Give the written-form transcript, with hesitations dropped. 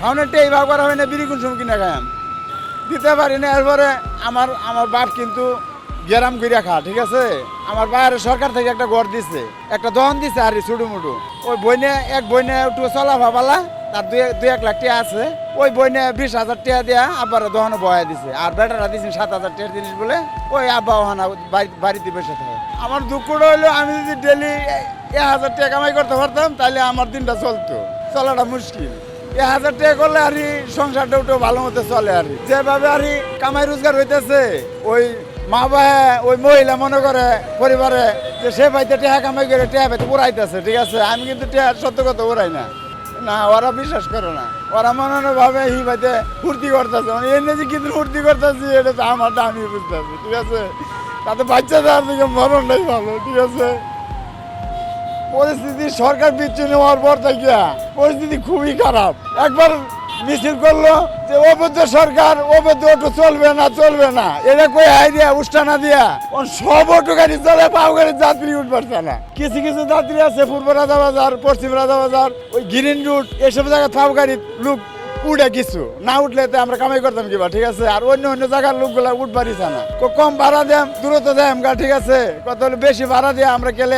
খাওয়ানোর টেই ভাগ করা হয় না, বিড়ি কোন সময় কিনে খাই দিতে পারি না। এরপরে আমার বাপ কিন্তু গেরাম কইরা খা, ঠিক আছে। আমার বাইরে সরকার থেকে একটা ঘর দিছে, একটা দহন দিছে আর ছুটু মুটু। ওই বইনে এক বইনে একটু চলা ভাবালা, তার দুই এক লাখ টাকা আছে। ওই বইনে 20,000 টাকা দেয়া আব্বার দহনে বয়া দিছে, আর বেটারা দিছে 7,000 টাকার জিনিস বলে ওই আব্বা ওহানা বাড়িতে বসে থাকে। আমার দুঃখটা হইলো আমি যদি ডেলি 1,000 টাকা কামাই করতে পারতাম তাহলে আমার দিনটা চলতো, চলাটা মুশকিল। 1,000 টাকা করলে আর সংসারটা উঠে ভালো মতো চলে। আর যেভাবে আর কামাই রোজগার হইতেছে, ওই মা বাবা ওই মহিলা মনে করে পরিবারে যে সে ভাইতে টেহা কামাই করে টেহা ভাইতে উড়াইতেছে, ঠিক আছে। আমি কিন্তু টেহা সত্য কথা উড়াই না, না ওরা বিশ্বাস করে না। ওরা মনে মনে ভাবে হি ভাইতে ফুর্তি করতেছে, মানে এনে যে কিন্তু ফুর্তি করতেছি এটা তো আমারটা আমি বুঝতেছি, ঠিক আছে। তাতে বাচ্চা দেওয়ার দিকে মরণটাই ভালো, ঠিক আছে। পরিস্থিতি সরকার বিচ্ছিন্ন হওয়ার পর থেকে পরিস্থিতি খুবই খারাপ। একবার মিছিল করলো যে অবৈধ সরকার, অবৈধ অটো চলবে না এটা কই হাই দিয়া উষ্টা না দিয়া সব অটো গাড়ি চলে, পাও গাড়ির যাত্রী উঠবে না। কিছু কিছু যাত্রী আছে পূর্ব রাজাবাজার, পশ্চিম রাজাবাজার, ওই গ্রিন রুট এসব জায়গায় পাও গাড়ির লোক উঠে কিছু না উঠলে তো আমরা কামাই করতাম কিবা, ঠিক আছে। আর অন্য জায়গার লোকগুলা উঠবারিছে না, কম ভাড়া দেম দূরত্ব দেম গা, ঠিক আছে। কত বেশি ভাড়া দিয়ে আমরা গেলে